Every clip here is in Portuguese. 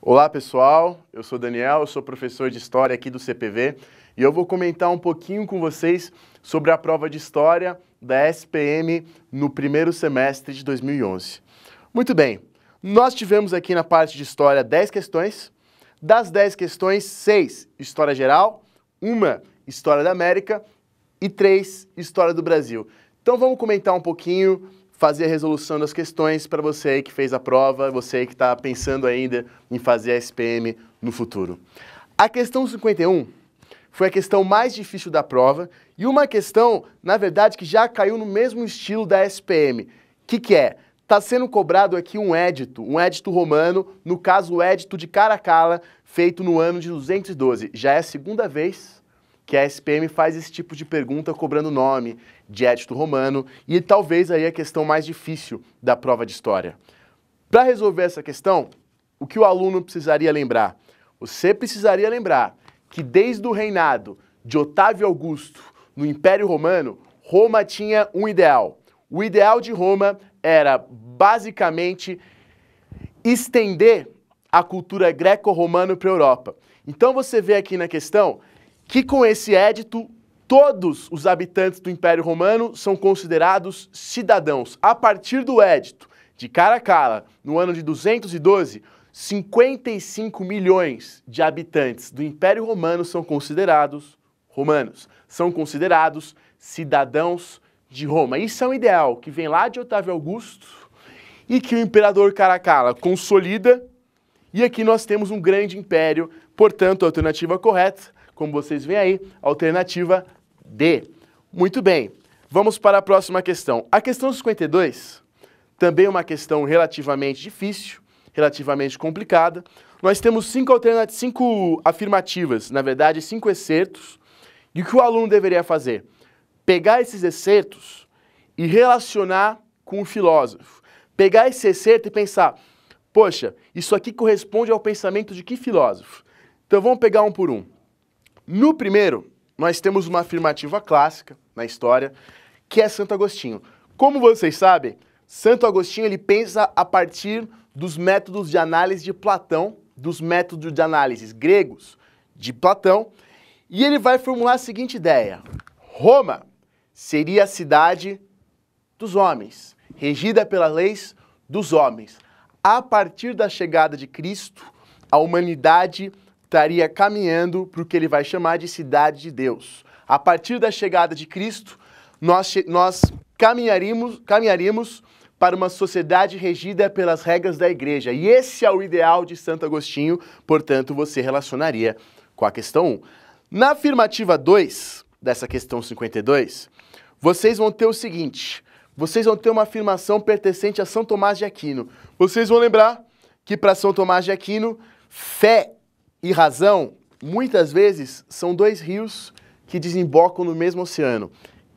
Olá pessoal, eu sou Daniel, eu sou professor de História aqui do CPV e eu vou comentar um pouquinho com vocês sobre a prova de História da SPM no primeiro semestre de 2011. Muito bem, nós tivemos aqui na parte de História 10 questões, das 10 questões, 6 História Geral, 1 História da América e 3 História do Brasil. Então vamos comentar um pouquinho, fazer a resolução das questões para você aí que fez a prova, você aí que está pensando ainda em fazer a SPM no futuro. A questão 51 foi a questão mais difícil da prova e uma questão, na verdade, que já caiu no mesmo estilo da SPM. O que é? Está sendo cobrado aqui um édito romano, no caso o édito de Caracalla, feito no ano de 212. Já é a segunda vez que a SPM faz esse tipo de pergunta cobrando nome de édito romano e talvez aí a questão mais difícil da prova de História. Para resolver essa questão, o que o aluno precisaria lembrar? Você precisaria lembrar que desde o reinado de Otávio Augusto no Império Romano, Roma tinha um ideal. O ideal de Roma era basicamente estender a cultura greco-romana para a Europa. Então você vê aqui na questão que com esse édito, todos os habitantes do Império Romano são considerados cidadãos. A partir do édito de Caracalla, no ano de 212, 55 milhões de habitantes do Império Romano são considerados romanos, são considerados cidadãos de Roma. Isso é um ideal que vem lá de Otávio Augusto e que o imperador Caracalla consolida, e aqui nós temos um grande império, portanto, a alternativa correta, como vocês veem aí, alternativa D. Muito bem, vamos para a próxima questão. A questão 52, também uma questão relativamente difícil, relativamente complicada. Nós temos 5 afirmativas, na verdade 5 excertos, e o que o aluno deveria fazer? Pegar esses excertos e relacionar com o filósofo. Pegar esse excerto e pensar, poxa, isso aqui corresponde ao pensamento de que filósofo? Então vamos pegar um por um. No primeiro, nós temos uma afirmativa clássica na história, que é Santo Agostinho. Como vocês sabem, Santo Agostinho ele pensa a partir dos métodos de análise de Platão, dos métodos de análise gregos de Platão, e ele vai formular a seguinte ideia: Roma seria a cidade dos homens, regida pelas leis dos homens. A partir da chegada de Cristo, a humanidade estaria caminhando para o que ele vai chamar de cidade de Deus. A partir da chegada de Cristo, nós caminharíamos para uma sociedade regida pelas regras da igreja. E esse é o ideal de Santo Agostinho, portanto, você relacionaria com a questão 1. Na afirmativa 2, dessa questão 52, vocês vão ter o seguinte, vocês vão ter uma afirmação pertencente a São Tomás de Aquino. Vocês vão lembrar que para São Tomás de Aquino, fé e razão, muitas vezes, são dois rios que desembocam no mesmo oceano.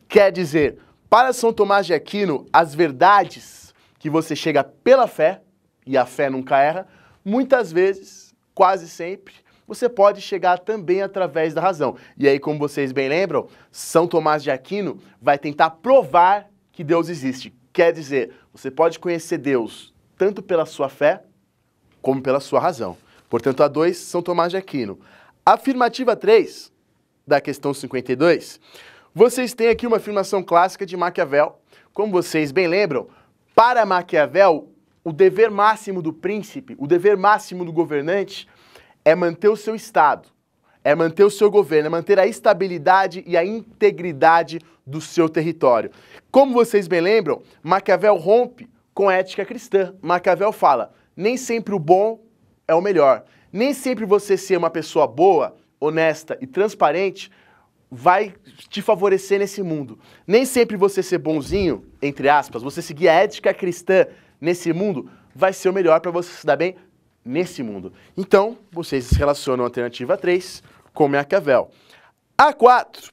Quer dizer, para São Tomás de Aquino, as verdades que você chega pela fé, e a fé nunca erra, muitas vezes, quase sempre, você pode chegar também através da razão. E aí, como vocês bem lembram, São Tomás de Aquino vai tentar provar que Deus existe. Quer dizer, você pode conhecer Deus tanto pela sua fé, como pela sua razão. Portanto, a 2, São Tomás de Aquino. Afirmativa 3, da questão 52, vocês têm aqui uma afirmação clássica de Maquiavel. Como vocês bem lembram, para Maquiavel, o dever máximo do príncipe, o dever máximo do governante é manter o seu Estado, é manter o seu governo, é manter a estabilidade e a integridade do seu território. Como vocês bem lembram, Maquiavel rompe com a ética cristã. Maquiavel fala, nem sempre o bom é o melhor. Nem sempre você ser uma pessoa boa, honesta e transparente vai te favorecer nesse mundo. Nem sempre você ser bonzinho, entre aspas, você seguir a ética cristã nesse mundo, vai ser o melhor para você se dar bem nesse mundo. Então, vocês relacionam a alternativa 3 com Maquiavel. A 4,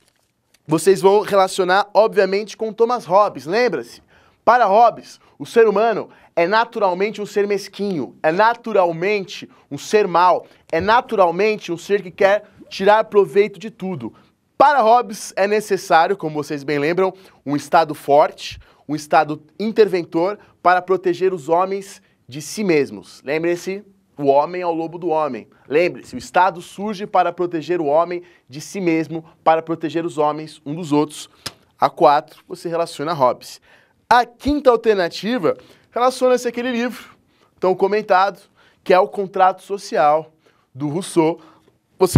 vocês vão relacionar, obviamente, com Thomas Hobbes. Lembra-se? Para Hobbes, o ser humano é naturalmente um ser mesquinho, é naturalmente um ser mau, é naturalmente um ser que quer tirar proveito de tudo. Para Hobbes é necessário, como vocês bem lembram, um Estado forte, um Estado interventor para proteger os homens de si mesmos. Lembre-se O homem é o lobo do homem. Lembre-se, o Estado surge para proteger o homem de si mesmo, para proteger os homens um dos outros. A 4, você relaciona Hobbes. A quinta alternativa relaciona-se àquele livro tão comentado, que é o Contrato Social, do Rousseau.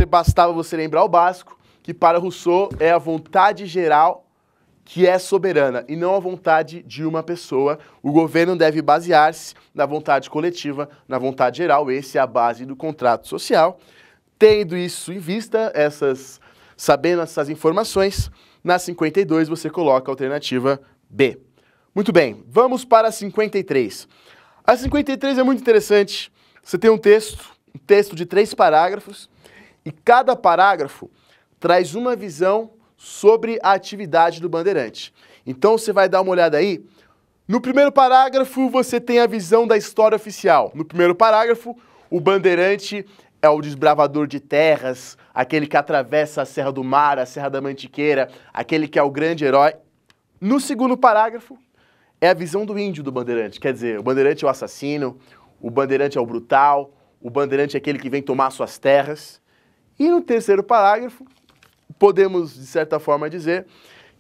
Bastava você lembrar o básico, que para Rousseau é a vontade geral que é soberana e não a vontade de uma pessoa. O governo deve basear-se na vontade coletiva, na vontade geral. Essa é a base do contrato social. Tendo isso em vista, sabendo essas informações, na 52 você coloca a alternativa B. Muito bem, vamos para a 53. A 53 é muito interessante. Você tem um texto de 3 parágrafos, e cada parágrafo traz uma visão sobre a atividade do bandeirante. Então você vai dar uma olhada aí. No primeiro parágrafo você tem a visão da história oficial. No primeiro parágrafo, o bandeirante é o desbravador de terras, aquele que atravessa a Serra do Mar, a Serra da Mantiqueira, aquele que é o grande herói. No segundo parágrafo, é a visão do índio do bandeirante. Quer dizer, o bandeirante é o assassino, o bandeirante é o brutal, o bandeirante é aquele que vem tomar suas terras. E no terceiro parágrafo, podemos, de certa forma, dizer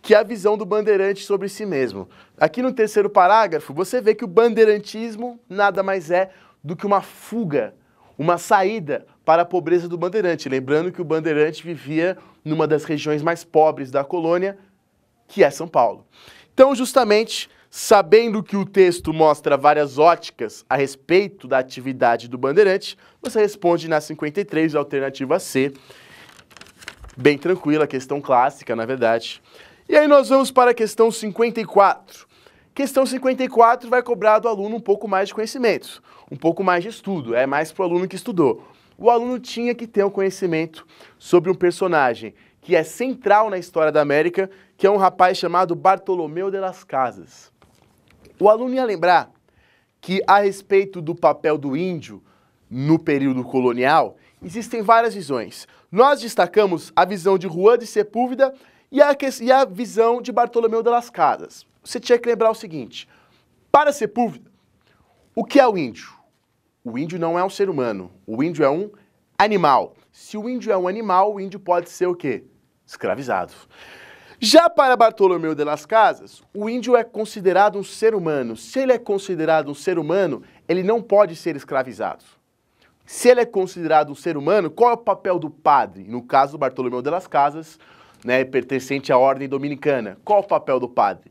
que é a visão do bandeirante sobre si mesmo. Aqui no terceiro parágrafo, você vê que o bandeirantismo nada mais é do que uma fuga, uma saída para a pobreza do bandeirante. Lembrando que o bandeirante vivia numa das regiões mais pobres da colônia, que é São Paulo. Então, justamente, sabendo que o texto mostra várias óticas a respeito da atividade do bandeirante, você responde na 53, a alternativa C. Bem tranquila, questão clássica, na verdade. E aí nós vamos para a questão 54. Questão 54 vai cobrar do aluno um pouco mais de conhecimento, um pouco mais de estudo, é mais para o aluno que estudou. O aluno tinha que ter um conhecimento sobre um personagem que é central na história da América, que é um rapaz chamado Bartolomeu de las Casas. O aluno ia lembrar que, a respeito do papel do índio no período colonial, existem várias visões. Nós destacamos a visão de Juan de Sepúlveda e a visão de Bartolomeu de las Casas. Você tinha que lembrar o seguinte: para Sepúlveda, o que é o índio? O índio não é um ser humano, o índio é um animal. Se o índio é um animal, o índio pode ser o quê? Escravizado. Já para Bartolomeu de las Casas, o índio é considerado um ser humano. Se ele é considerado um ser humano, ele não pode ser escravizado. Se ele é considerado um ser humano, qual é o papel do padre? No caso do Bartolomeu de las Casas, né, pertencente à ordem dominicana, qual é o papel do padre?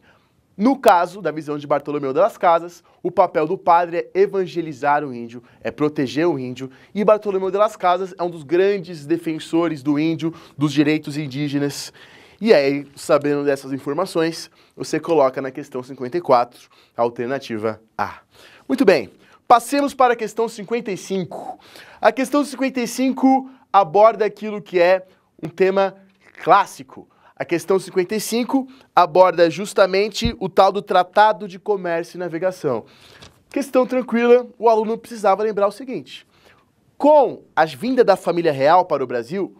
No caso da visão de Bartolomeu de las Casas, o papel do padre é evangelizar o índio, é proteger o índio, e Bartolomeu de las Casas é um dos grandes defensores do índio, dos direitos indígenas. E aí, sabendo dessas informações, você coloca na questão 54, a alternativa A. Muito bem, passemos para a questão 55. A questão 55 aborda aquilo que é um tema clássico. A questão 55 aborda justamente o tal do Tratado de Comércio e Navegação. Questão tranquila, o aluno precisava lembrar o seguinte: com a vinda da família real para o Brasil,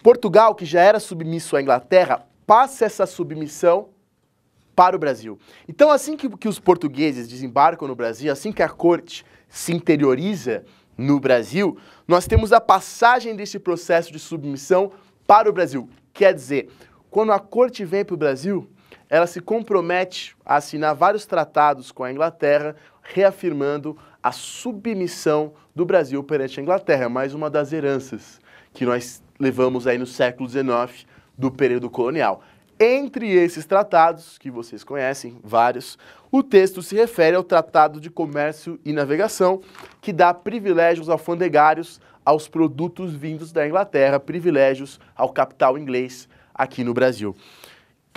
Portugal, que já era submisso à Inglaterra, passa essa submissão para o Brasil. Então, assim que os portugueses desembarcam no Brasil, assim que a corte se interioriza no Brasil, nós temos a passagem desse processo de submissão para o Brasil. Quer dizer, quando a corte vem para o Brasil, ela se compromete a assinar vários tratados com a Inglaterra, reafirmando a submissão do Brasil perante a Inglaterra, mais uma das heranças que nós levamos aí no século XIX do período colonial. Entre esses tratados, que vocês conhecem, vários, o texto se refere ao Tratado de Comércio e Navegação, que dá privilégios alfandegários aos produtos vindos da Inglaterra, privilégios ao capital inglês aqui no Brasil.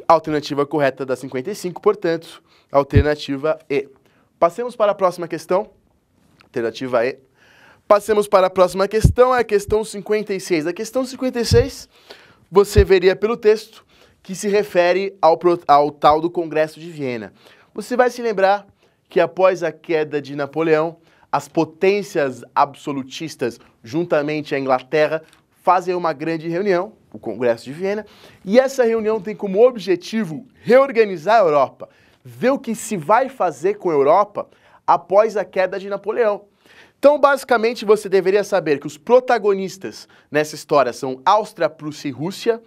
Alternativa correta da 55, portanto, alternativa E. Passemos para a próxima questão. Alternativa E. Passemos para a próxima questão, é a questão 56. A questão 56, você veria pelo texto, que se refere ao tal do Congresso de Viena. Você vai se lembrar que após a queda de Napoleão, as potências absolutistas, juntamente à Inglaterra, fazem uma grande reunião, o Congresso de Viena, e essa reunião tem como objetivo reorganizar a Europa, ver o que se vai fazer com a Europa após a queda de Napoleão. Então, basicamente, você deveria saber que os protagonistas nessa história são Áustria, Prússia e Rússia,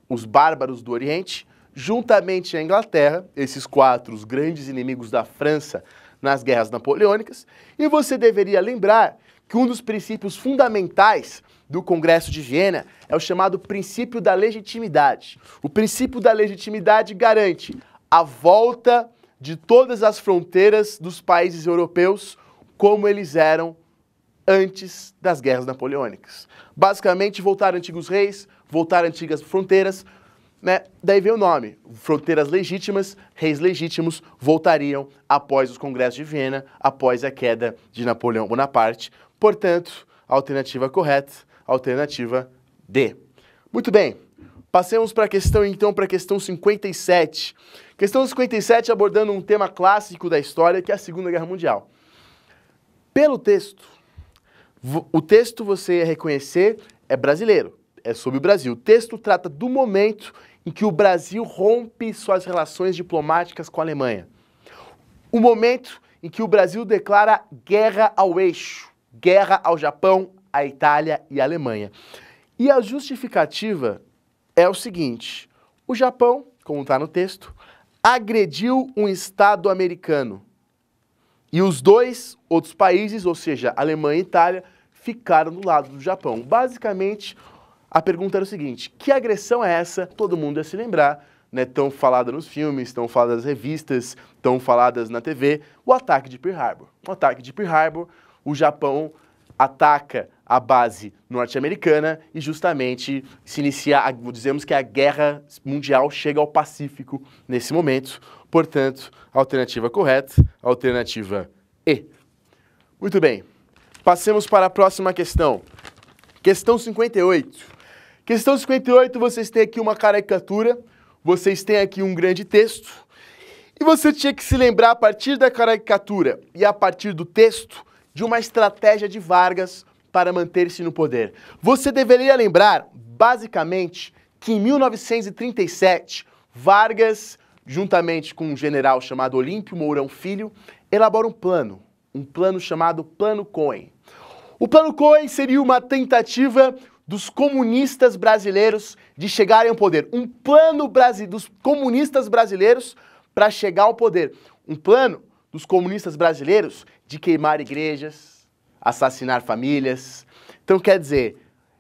os bárbaros do Oriente, juntamente à Inglaterra, esses quatro, os grandes inimigos da França nas guerras napoleônicas, e você deveria lembrar que um dos princípios fundamentais do Congresso de Viena é o chamado princípio da legitimidade. O princípio da legitimidade garante a volta de todas as fronteiras dos países europeus como eles eram antes das guerras napoleônicas. Basicamente, voltar antigos reis, voltar antigas fronteiras, né? Daí vem o nome. Fronteiras legítimas, reis legítimos voltariam após os congressos de Viena, após a queda de Napoleão Bonaparte. Portanto, a alternativa correta, a alternativa D. Muito bem. Passemos para a questão, então, para a questão 57. Questão 57 abordando um tema clássico da história, que é a Segunda Guerra Mundial. Pelo texto, o texto você ia reconhecer é brasileiro, é sobre o Brasil. O texto trata do momento em que o Brasil rompe suas relações diplomáticas com a Alemanha. O momento em que o Brasil declara guerra ao eixo, guerra ao Japão, à Itália e à Alemanha. E a justificativa é o seguinte: o Japão, como está no texto, agrediu um Estado americano. E os dois outros países, ou seja, Alemanha e Itália, ficaram do lado do Japão. Basicamente, a pergunta era o seguinte: que agressão é essa? Todo mundo ia se lembrar, né? Tão falada nos filmes, tão falada nas revistas, tão faladas na TV, o ataque de Pearl Harbor. O ataque de Pearl Harbor, o Japão ataca a base norte-americana e justamente se inicia, dizemos que a guerra mundial chega ao Pacífico nesse momento. Portanto, a alternativa correta, a alternativa E. Muito bem, passemos para a próxima questão. Questão 58. Questão 58, vocês têm aqui uma caricatura, vocês têm aqui um grande texto, e você tinha que se lembrar, a partir da caricatura e a partir do texto, de uma estratégia de Vargas para manter-se no poder. Você deveria lembrar, basicamente, que em 1937, Vargas, juntamente com um general chamado Olímpio Mourão Filho, elabora um plano chamado Plano Cohen. O Plano Cohen seria uma tentativa dos comunistas brasileiros de chegarem ao poder. Um plano dos comunistas brasileiros para chegar ao poder. Um plano dos comunistas brasileiros de queimar igrejas, assassinar famílias. Então, quer dizer,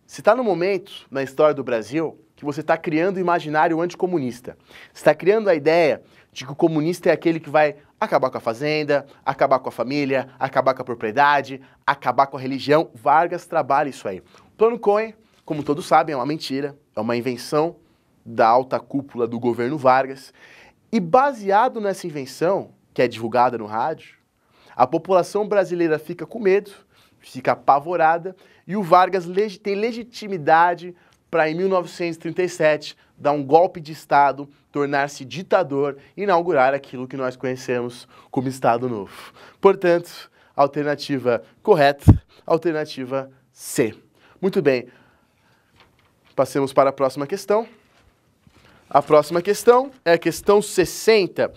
você está no momento na história do Brasil que você está criando o imaginário anticomunista. Você está criando a ideia de que o comunista é aquele que vai acabar com a fazenda, acabar com a família, acabar com a propriedade, acabar com a religião. Vargas trabalha isso aí. O Plano Cohen, como todos sabem, é uma mentira, é uma invenção da alta cúpula do governo Vargas. E baseado nessa invenção, que é divulgada no rádio, a população brasileira fica com medo, fica apavorada, e o Vargas tem legitimidade para, em 1937, dar um golpe de Estado, tornar-se ditador e inaugurar aquilo que nós conhecemos como Estado Novo. Portanto, alternativa correta, alternativa C. Muito bem, passemos para a próxima questão. A próxima questão é a questão 60.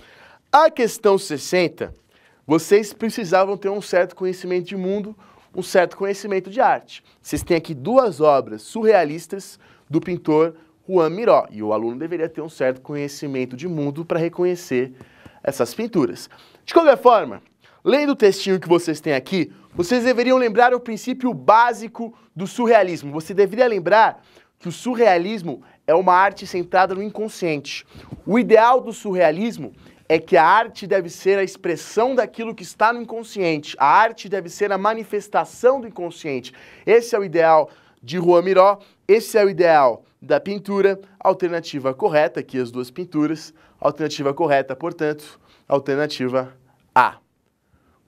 A questão 60, vocês precisavam ter um certo conhecimento de mundo, um certo conhecimento de arte. Vocês têm aqui duas obras surrealistas do pintor Juan Miró, e o aluno deveria ter um certo conhecimento de mundo para reconhecer essas pinturas. De qualquer forma, lendo o textinho que vocês têm aqui, vocês deveriam lembrar o princípio básico do surrealismo. Você deveria lembrar que o surrealismo é uma arte centrada no inconsciente. O ideal do surrealismo é que a arte deve ser a expressão daquilo que está no inconsciente. A arte deve ser a manifestação do inconsciente. Esse é o ideal de Juan Miró, esse é o ideal da pintura. Alternativa correta, aqui as duas pinturas. Alternativa correta, portanto, alternativa A.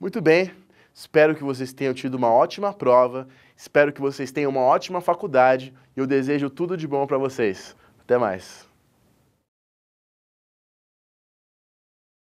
Muito bem, espero que vocês tenham tido uma ótima prova, espero que vocês tenham uma ótima faculdade e eu desejo tudo de bom para vocês. Até mais.